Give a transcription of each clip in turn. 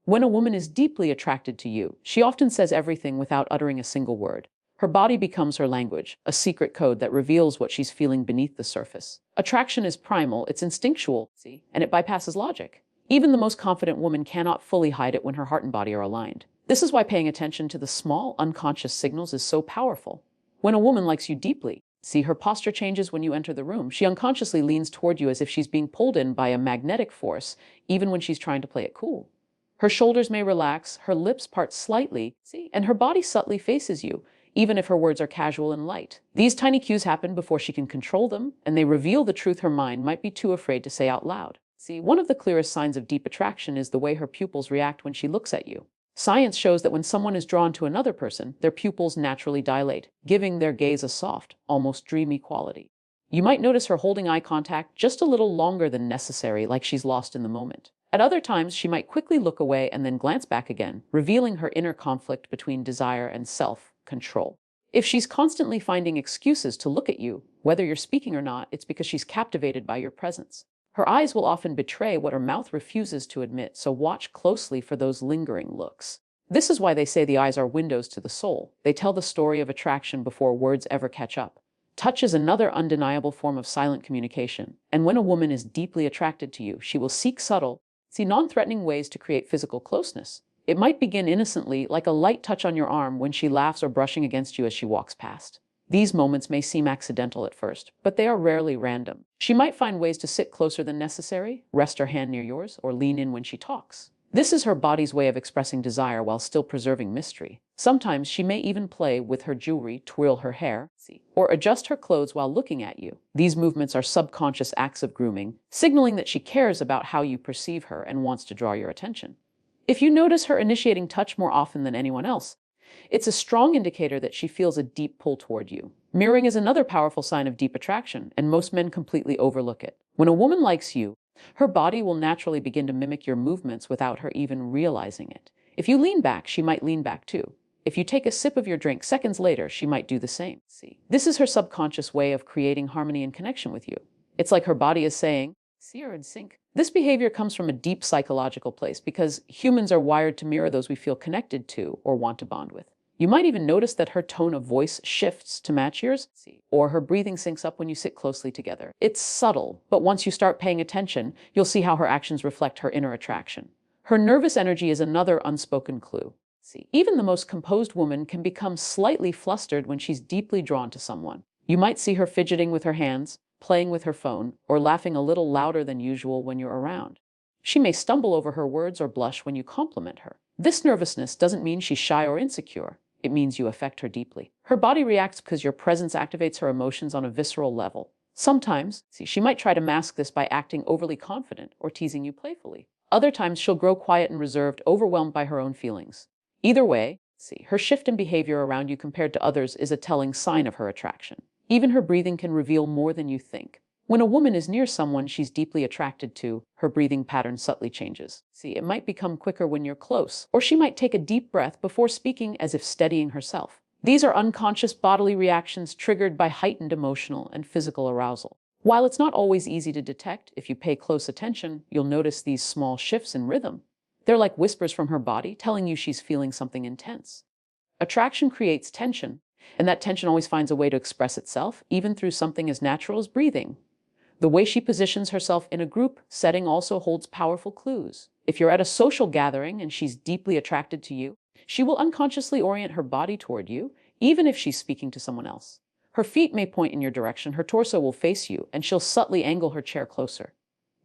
When a woman is deeply attracted to you, she often says everything without uttering a single word. Her body becomes her language, a secret code that reveals what she's feeling beneath the surface. Attraction is primal, it's instinctual, see, and it bypasses logic. Even the most confident woman cannot fully hide it when her heart and body are aligned. This is why paying attention to the small, unconscious signals is so powerful. When a woman likes you deeply, see, her posture changes when you enter the room. She unconsciously leans toward you as if she's being pulled in by a magnetic force, even when she's trying to play it cool. Her shoulders may relax, her lips part slightly, see, and her body subtly faces you, even if her words are casual and light. These tiny cues happen before she can control them, and they reveal the truth her mind might be too afraid to say out loud. See, one of the clearest signs of deep attraction is the way her pupils react when she looks at you. Science shows that when someone is drawn to another person, their pupils naturally dilate, giving their gaze a soft, almost dreamy quality. You might notice her holding eye contact just a little longer than necessary, like she's lost in the moment. At other times, she might quickly look away and then glance back again, revealing her inner conflict between desire and self-control. If she's constantly finding excuses to look at you, whether you're speaking or not, it's because she's captivated by your presence. Her eyes will often betray what her mouth refuses to admit, so watch closely for those lingering looks. This is why they say the eyes are windows to the soul. They tell the story of attraction before words ever catch up. Touch is another undeniable form of silent communication, and when a woman is deeply attracted to you, she will seek subtle, non-threatening ways to create physical closeness. It might begin innocently, like a light touch on your arm when she laughs or brushing against you as she walks past. These moments may seem accidental at first, but they are rarely random. She might find ways to sit closer than necessary, rest her hand near yours, or lean in when she talks. This is her body's way of expressing desire while still preserving mystery. Sometimes she may even play with her jewelry, twirl her hair, or adjust her clothes while looking at you. These movements are subconscious acts of grooming, signaling that she cares about how you perceive her and wants to draw your attention. If you notice her initiating touch more often than anyone else, it's a strong indicator that she feels a deep pull toward you. Mirroring is another powerful sign of deep attraction, and most men completely overlook it. When a woman likes you, her body will naturally begin to mimic your movements without her even realizing it. If you lean back, she might lean back too. If you take a sip of your drink seconds later, she might do the same. See, this is her subconscious way of creating harmony and connection with you. It's like her body is saying, "See, you're in sync." This behavior comes from a deep psychological place because humans are wired to mirror those we feel connected to or want to bond with. You might even notice that her tone of voice shifts to match yours, or her breathing syncs up when you sit closely together. It's subtle, but once you start paying attention, you'll see how her actions reflect her inner attraction. Her nervous energy is another unspoken clue. Even the most composed woman can become slightly flustered when she's deeply drawn to someone. You might see her fidgeting with her hands, playing with her phone, or laughing a little louder than usual when you're around. She may stumble over her words or blush when you compliment her. This nervousness doesn't mean she's shy or insecure. It means you affect her deeply. Her body reacts because your presence activates her emotions on a visceral level. Sometimes, she might try to mask this by acting overly confident or teasing you playfully. Other times, she'll grow quiet and reserved, overwhelmed by her own feelings. Either way, her shift in behavior around you compared to others is a telling sign of her attraction. Even her breathing can reveal more than you think. When a woman is near someone she's deeply attracted to, her breathing pattern subtly changes. It might become quicker when you're close, or she might take a deep breath before speaking as if steadying herself. These are unconscious bodily reactions triggered by heightened emotional and physical arousal. While it's not always easy to detect, if you pay close attention, you'll notice these small shifts in rhythm. They're like whispers from her body telling you she's feeling something intense. Attraction creates tension, and that tension always finds a way to express itself, even through something as natural as breathing. The way she positions herself in a group setting also holds powerful clues. If you're at a social gathering and she's deeply attracted to you, she will unconsciously orient her body toward you, even if she's speaking to someone else. Her feet may point in your direction, her torso will face you, and she'll subtly angle her chair closer.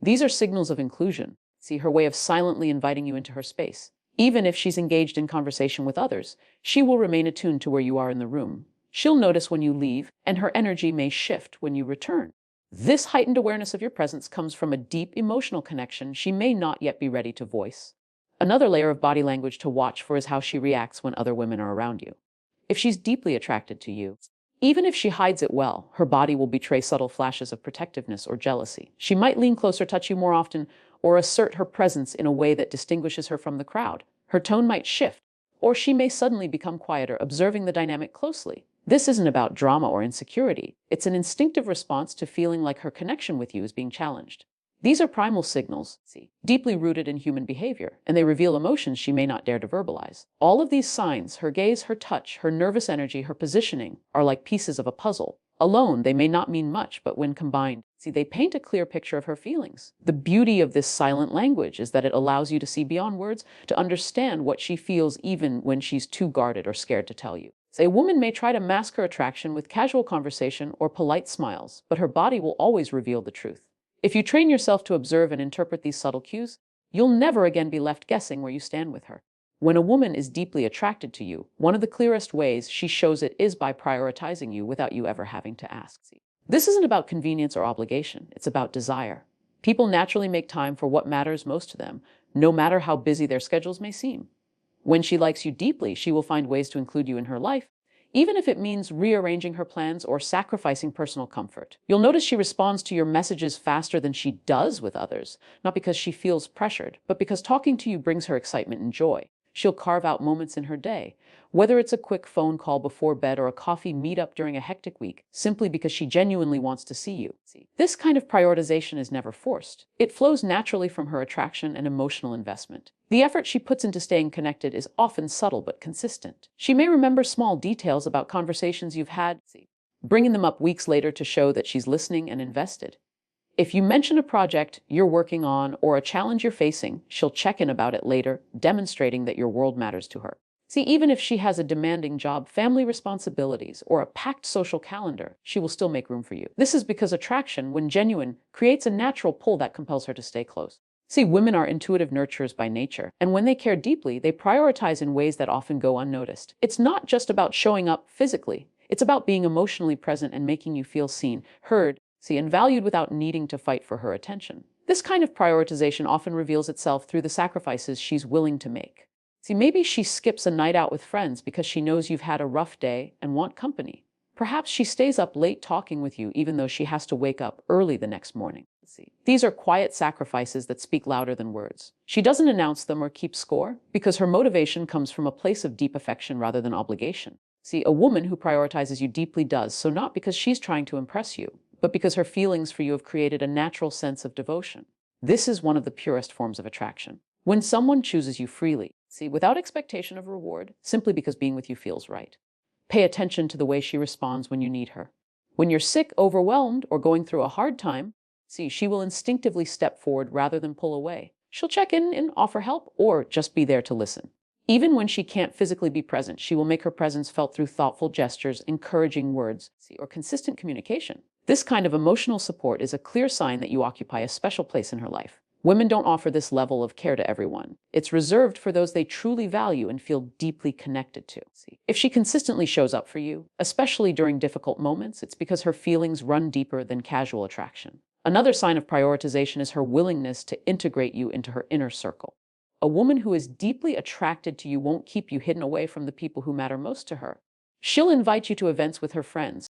These are signals of inclusion, her way of silently inviting you into her space. Even if she's engaged in conversation with others, she will remain attuned to where you are in the room. She'll notice when you leave, and her energy may shift when you return. This heightened awareness of your presence comes from a deep emotional connection she may not yet be ready to voice. Another layer of body language to watch for is how she reacts when other women are around you. If she's deeply attracted to you, even if she hides it well, her body will betray subtle flashes of protectiveness or jealousy. She might lean closer, touch you more often, or assert her presence in a way that distinguishes her from the crowd. Her tone might shift, or she may suddenly become quieter, observing the dynamic closely. This isn't about drama or insecurity. It's an instinctive response to feeling like her connection with you is being challenged. These are primal signals, deeply rooted in human behavior, and they reveal emotions she may not dare to verbalize. All of these signs, her gaze, her touch, her nervous energy, her positioning, are like pieces of a puzzle. Alone, they may not mean much, but when combined, they paint a clear picture of her feelings. The beauty of this silent language is that it allows you to see beyond words, to understand what she feels even when she's too guarded or scared to tell you. A woman may try to mask her attraction with casual conversation or polite smiles, but her body will always reveal the truth. If you train yourself to observe and interpret these subtle cues, you'll never again be left guessing where you stand with her. When a woman is deeply attracted to you, one of the clearest ways she shows it is by prioritizing you without you ever having to ask. This isn't about convenience or obligation, it's about desire. People naturally make time for what matters most to them, no matter how busy their schedules may seem. When she likes you deeply, she will find ways to include you in her life, even if it means rearranging her plans or sacrificing personal comfort. You'll notice she responds to your messages faster than she does with others, not because she feels pressured, but because talking to you brings her excitement and joy. She'll carve out moments in her day, whether it's a quick phone call before bed or a coffee meetup during a hectic week, simply because she genuinely wants to see you. This kind of prioritization is never forced. It flows naturally from her attraction and emotional investment. The effort she puts into staying connected is often subtle but consistent. She may remember small details about conversations you've had, bringing them up weeks later to show that she's listening and invested. If you mention a project you're working on or a challenge you're facing, she'll check in about it later, demonstrating that your world matters to her. Even if she has a demanding job, family responsibilities, or a packed social calendar, she will still make room for you. This is because attraction, when genuine, creates a natural pull that compels her to stay close. Women are intuitive nurturers by nature, and when they care deeply, they prioritize in ways that often go unnoticed. It's not just about showing up physically. It's about being emotionally present and making you feel seen, heard, and valued without needing to fight for her attention. This kind of prioritization often reveals itself through the sacrifices she's willing to make. Maybe she skips a night out with friends because she knows you've had a rough day and want company. Perhaps she stays up late talking with you even though she has to wake up early the next morning. These are quiet sacrifices that speak louder than words. She doesn't announce them or keep score because her motivation comes from a place of deep affection rather than obligation. A woman who prioritizes you deeply does so not because she's trying to impress you, but because her feelings for you have created a natural sense of devotion. This is one of the purest forms of attraction. When someone chooses you freely, without expectation of reward, simply because being with you feels right. Pay attention to the way she responds when you need her. When you're sick, overwhelmed, or going through a hard time, she will instinctively step forward rather than pull away. She'll check in and offer help, or just be there to listen. Even when she can't physically be present, she will make her presence felt through thoughtful gestures, encouraging words, or consistent communication. This kind of emotional support is a clear sign that you occupy a special place in her life. Women don't offer this level of care to everyone. It's reserved for those they truly value and feel deeply connected to. If she consistently shows up for you, especially during difficult moments, it's because her feelings run deeper than casual attraction. Another sign of prioritization is her willingness to integrate you into her inner circle. A woman who is deeply attracted to you won't keep you hidden away from the people who matter most to her. She'll invite you to events with her friends,